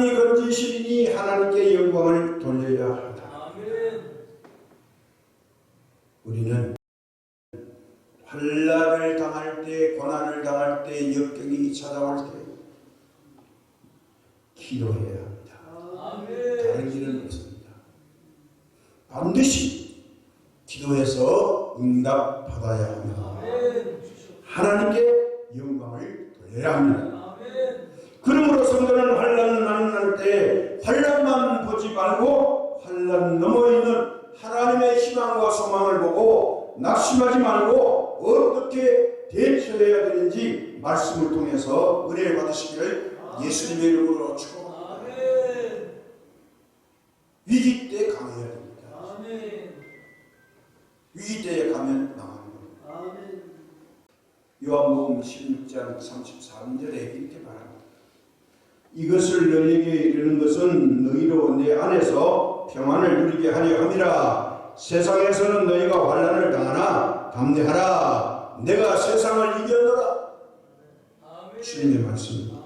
하나님이 건지시리니 하나님께 영광을 돌려야 한다. 우리는 환난을 당할 때, 고난을 당할 때, 역경이 찾아올 때 기도해야 합니다. 다른 길은 없습니다. 반드시 기도해서 응답받아야 합니다. 하나님께 영광을 돌려야 합니다. 그러므로 성도는 환난을 만날 때 환난만 보지 말고 환난 넘어 있는 하나님의 희망과 소망을 보고 낙심하지 말고 어떻게 대처해야 되는지 말씀을 통해서 은혜를 받으시기를 예수님의 이름으로 축원합니다. 위기 때 강해야 됩니다. 위기 때에 가면 망하는 겁니다. 요한복음 16장 33절에 이렇게 말합니다. 이것을 너희에게 이르는 것은 너희로 내 안에서 평안을 누리게 하려 함이라. 세상에서는 너희가 환난을 당하나 담대하라. 내가 세상을 이겼노라. 주님의 말씀입니다.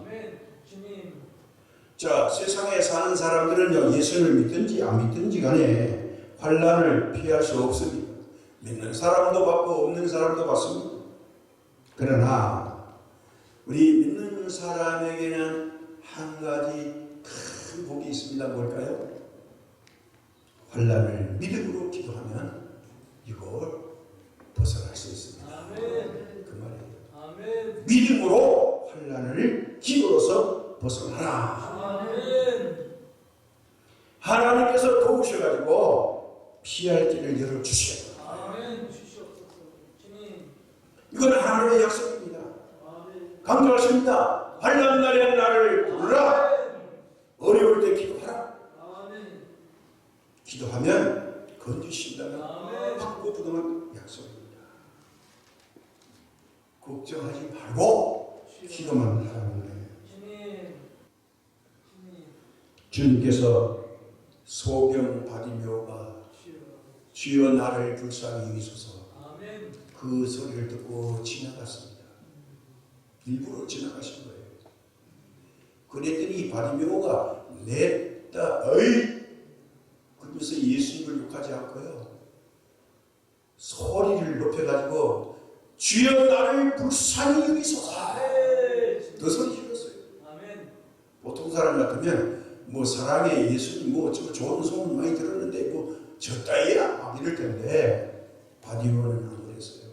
자, 세상에 사는 사람들은요, 예수를 믿든지 안 믿든지 간에 환난을 피할 수 없습니다. 믿는 사람도 받고 없는 사람도 받습니다. 그러나 우리 믿는 사람에게는 한 가지 큰 복이 있습니다. 뭘까요? 환난을 믿음으로 기도하면 이걸 벗어날 수 있습니다. 그 말이에요. 믿음으로 환난을 기도로서 벗어나라. 하나님께서 도우셔가지고 피할 길을 열어주셔야 합니다. 이건 하나님의 약속입니다. 강조하십니다. 환난 날에 나를 부르라. 어려울 때 기도하라. 기도하면 건지신다는 확고부동한 약속입니다. 걱정하지 말고 기도만 하라는 거예요. 주님께서 소경 바디메오가 주여 나를 불쌍히 여기소서 그 소리를 듣고 지나갔습니다. 일부러 지나가신 거예요. 그랬더니 바디메오가 냈다 어이 그러면서 예수님을 욕하지 않고요, 소리를 높여가지고 주여 나를 불쌍히 여기소서 더 소리 질렀어요. 보통 사람 같으면 뭐 사랑해 예수님 뭐 좋은 소문 많이 들었는데 뭐 저따위야 막 이럴 텐데 바디메오는 안 그랬어요.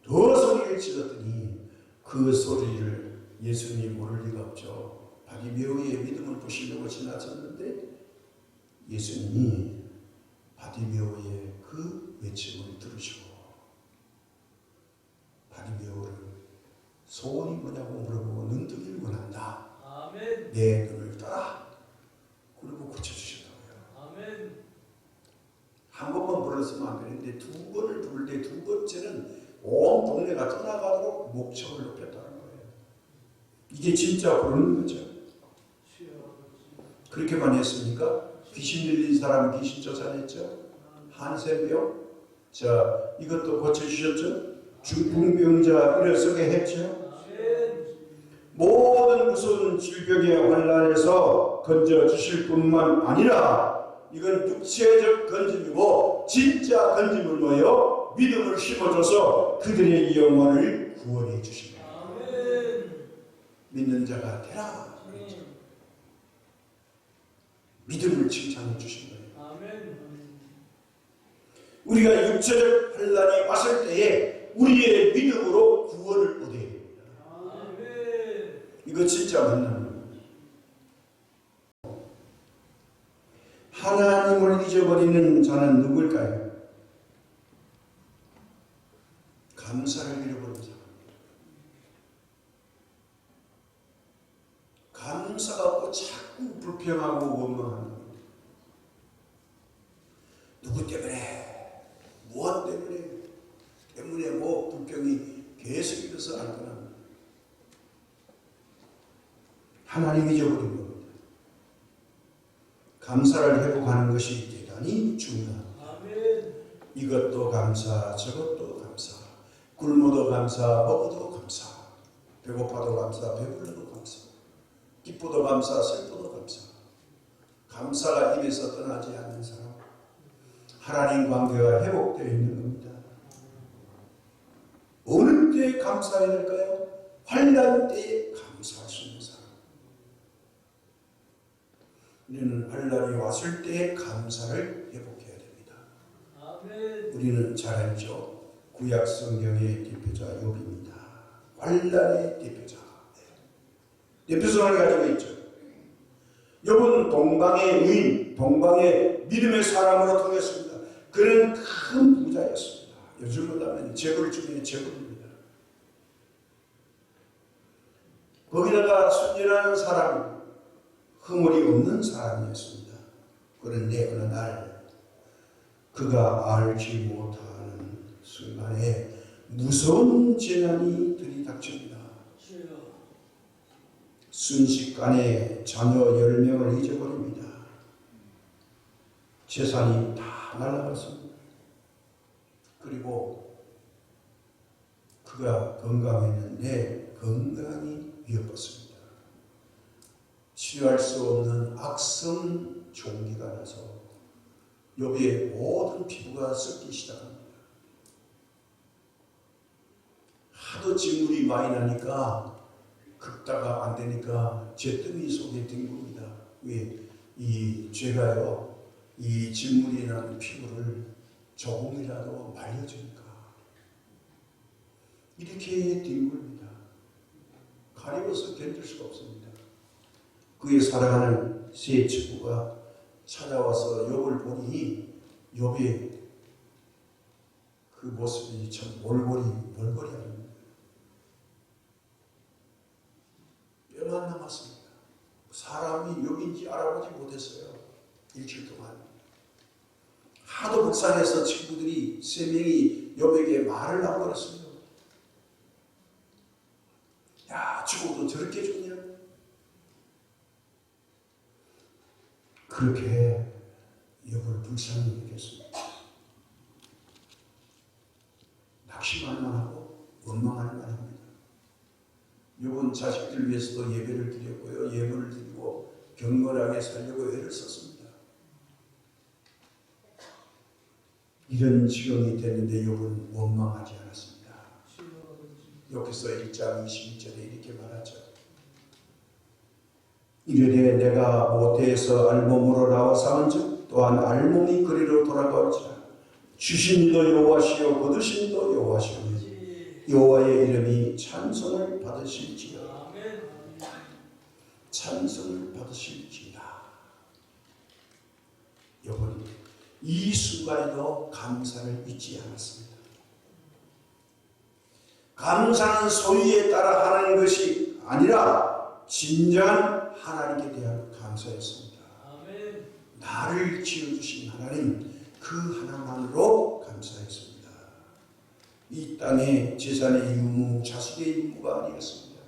더 소리를 질렀더니 그 소리를 예수님이 모를 리가 없죠. 바디메오의 믿음을 보시려고 지나쳤는데 예수님이 바디메오의 그 외침을 들으시고 바디메오를 소원이 뭐냐고 물어보고 눈뜨기를 원한다. 내 눈을 떠라. 그리고 고쳐주셨다고요. 한 번만 불렀으면 안 되는데 두 번을 부를 때 두 번째는 온 동네가 떠나가도록 목청을 높였다는 거예요. 이게 진짜 부르는 거죠. 그렇게만 했습니까? 귀신 들린 사람 귀신 쫓아냈죠. 한센병, 자 이것도 고쳐주셨죠. 중풍병자 일어서게 했죠. 모든 무서운 질병의 환난에서 건져주실 뿐만 아니라 이건 육체적 건짐이고 진짜 건짐은 뭐예요? 믿음을 심어줘서 그들의 영혼을 구원해 주십니다. 믿는 자가 되라. 믿음을 칭찬해 주신 거예요. 우리가 육체적 환난이 왔을 때에 우리의 믿음으로 구원을 얻어야 됩니다. 이거 진짜 만나는 겁니다. 하나님을 잊어버리는 자는 누굴까요? 감사를 잃어버린 사람입니다. 감사가 없고 자꾸 불평하고 원망하는 겁니다. 누구 때문에? 무엇 때문에 뭐 불평이 계속 일어서 안 끝납니다. 하나님 잊어버린 겁니다. 감사를 회복하는 것이 대단히 중요합니다. 이것도 감사, 저것도 감사, 굶어도 감사, 먹어도 감사. 배고파도 감사, 배불러도 감사, 기쁘도 감사, 슬퍼도 감사. 감사가 입에서 떠나지 않는 사람, 하나님 관계가 회복되어 있는 겁니다. 어느 때에 감사해야 될까요? 환난 때에 감사할 수 있는 사람. 우리는 환난이 왔을 때에 감사를 회복해야 됩니다. 아멘. 우리는 잘 알죠. 구약 성경의 대표자 욥입니다. 환난의 대표자. 대표성을 가지고 있죠. 욥은 동방의 의인, 동방의 믿음의 사람으로 통했습니다. 그는 큰 부자였습니다. 요즘으로 하면 재벌 중에 재벌입니다. 거기다가 순진한 사람, 허물이 없는 사람이었습니다. 그런데 어느 날 그가 알지 못하는 순간에 무서운 재난이 들이닥칩니다. 순식간에 자녀 10명을 잊어버립니다. 재산이 다 날아갔습니다. 그리고 그가 건강했는데 건강이 위협받습니다. 치료할 수 없는 악성 종기가 나서 욥의 모든 피부가 썩기 시작합니다. 하도 진물이 많이 나니까 긁다가 안 되니까 잿더미 속에 뒹굽니다. 왜? 이 죄가요, 이 진물이 난 피부를 조금이라도 말려주니까 이렇게 뒹굴니다. 가려워서 견딜 수가 없습니다. 그의 사랑하는 세 친구가 찾아와서 욥을 보니 욥의 그 모습이 참 몰골이합니다. 뼈만 남았습니다. 사람이 욥인지 알아보지 못했어요. 일주일 동안. 하도 불쌍해서 친구들이 3명이 욥에게 말을 하고 그랬습니다. 야, 죽어도 저렇게 죽냐? 그렇게 욥을 불쌍히 여겼습니다. 낙심할 만하고 원망할 만합니다. 욥은 자식들 위해서도 예배를 드렸고요, 예물을 드리고 경건하게 살려고 애를 썼습니다. 이런 지경이 됐는데 욥은 원망하지 않았습니다. 여기서 1장 22절에 이렇게 말하죠. 이르되 내가 모태에서 알몸으로 나와 싸운즉 또한 알몸이 그리로 돌아가오리라. 주신 이도 여호와시요 거두신 이도 여호와시오니 여호와의 이름이 찬송을 받으실지어다. 찬송을 받으실지어다. 욥은 이 순간에도 감사를 잊지 않았습니다. 감사는 소위에 따라 하는 것이 아니라 진정한 하나님께 대한 감사였습니다. 아멘. 나를 지어주신 하나님, 그 하나만으로 감사했습니다. 이 땅에 재산의 유무, 자식의 유무가 아니었습니다.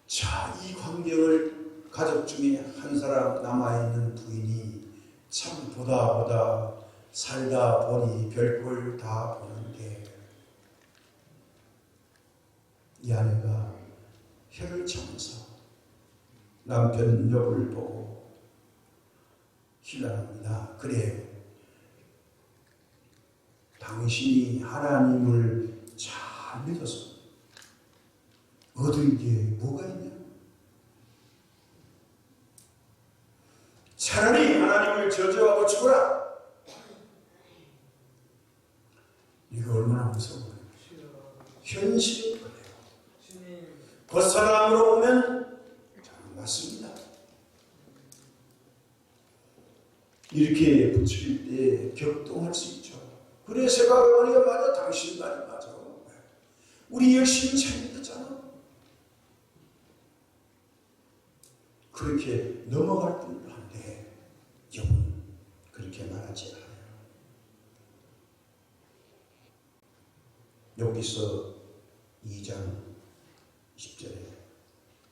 자, 이 광경을 가족 중에 한 사람 남아있는 부인이 참 보다 살다 보니 별걸 다 보는데 이 아내가 혀를 차면서 남편 욥을 보고 희난합니다. 그래, 당신이 하나님을 잘 믿어서 얻은 게 뭐가 있냐? 차라리 하나님을 저주하고 죽어라. 이거 얼마나 무서워요. 현실인 거예요. 겉사람으로 보면 잘 맞습니다. 이렇게 부추길 때 격동할 수 있죠. 그래, 생각해보니까 맞아. 당신 말이 맞아. 우리 열심히 잘 믿었잖아. 그렇게 넘어갈 뿐 한데 욥은 그렇게 말하지 않아요. 여기서 2장 10절에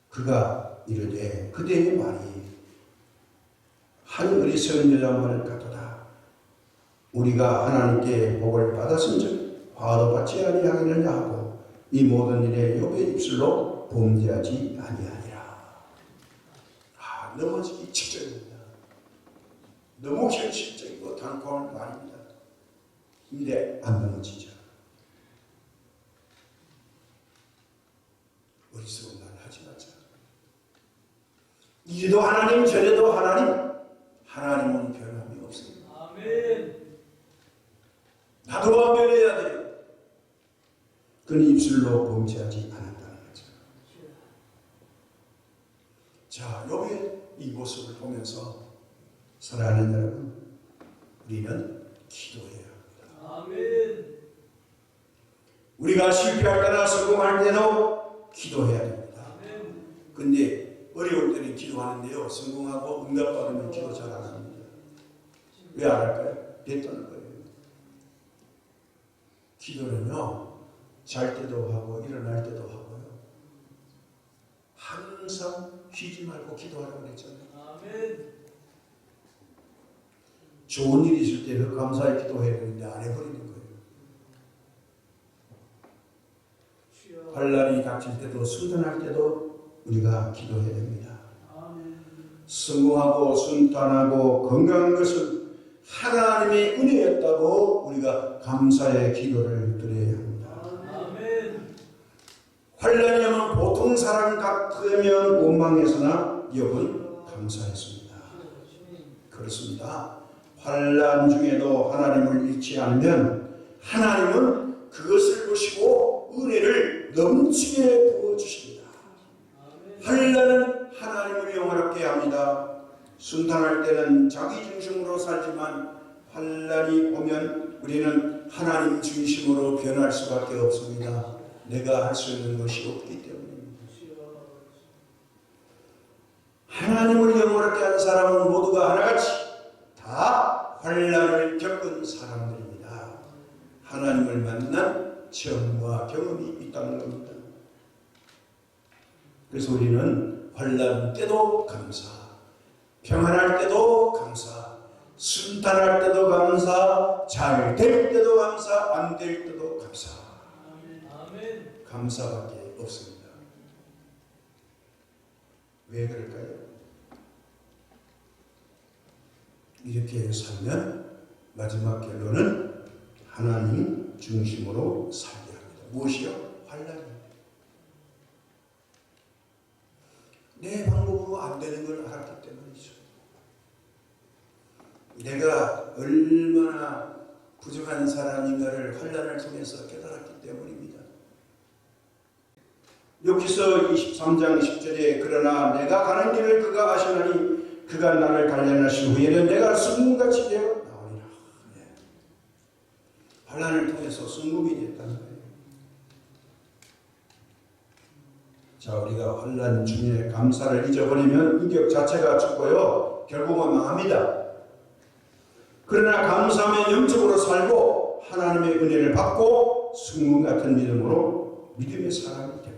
그가 이르되 그대의 말이 한 어리석은 여자 말 같도다. 우리가 하나님께 복을 받았은즉 화도 받지 아니하겠느냐 하고 이 모든 일에 욥의 입술로 범죄하지 아니하니라. 넘어지기 직전입니다. 너무 현실적이고 단호한 말입니다. 근데 안 넘어지죠. 어리석은 말 하지 말자. 이래도 하나님 저래도 하나님, 하나님은 변함이 없습니다. 아멘. 나도 변해야 돼요. 그는 입술로 범죄하지 않았다는 거죠. 자, 욥의 이 모습을 보면서 사랑하는 여러분, 우리는 기도해야 합니다. 아멘. 우리가 실패할 때나 성공할 때도 기도해야 됩니다. 아멘. 근데 어려울 때는 기도하는데요, 성공하고 응답받으면 기도 잘 안 합니다. 왜 안 할까요? 뱉다는 거예요. 기도는요, 잘 때도 하고 일어날 때도 하고요, 항상 쉬지 말고 기도하라고 그랬잖아요. 아멘. 좋은 일이 있을 때는 감사히 기도해야 되는데 안 해버리는 거예요. 환난이 닥칠 때도 순탄할 때도 우리가 기도해야 됩니다. 아멘. 성공하고 순탄하고 건강한 것은 하나님의 은혜였다고 우리가 감사의 기도를 드려야 합니다. 아멘. 환난이 오면 보통 사람 같으면 원망했으나 욥은 감사했습니다. 그렇습니다. 환난 중에도 하나님을 잃지 않으면 하나님은 그것을 보시고 은혜를 넘치게 부어주십니다. 환난은 하나님을 영화롭게 합니다. 순탄할 때는 자기 중심으로 살지만 환난이 오면 우리는 하나님 중심으로 변할 수밖에 없습니다. 내가 할 수 있는 것이 없기 때문입니다. 하나님을 영화롭게 하는 사람은 모두가 하나같이 다 환난을 겪은 사람들입니다. 하나님을 만난 체험과 경험이 있다는 겁니다. 그래서 우리는 환난 때도 감사, 평안할 때도 감사, 순탄할 때도 감사, 잘 될 때도 감사, 안 될 때도 감사. 아멘. 감사밖에 없습니다. 왜 그럴까요? 이렇게 살면 마지막 결론은 하나님 중심으로 살게 합니다. 무엇이요? 환난입니다. 내 방법으로 안 되는 걸 알았기 때문이죠. 내가 얼마나 부족한 사람인가를 환난을 통해서 깨달았기 때문입니다. 여기서 23장 10절에 그러나 내가 가는 길을 그가 아시나니 그가 나를 단련하신 후에는 내가 순금같이 되어 나오리라. 네. 환난을 통해서 순금이 됐다는 거예요. 자, 우리가 환난 중에 감사를 잊어버리면 인격 자체가 죽고요, 결국은 망합니다. 그러나 감사하면 영적으로 살고 하나님의 은혜를 받고 순금 같은 믿음으로 믿음의 사람이 됩니다.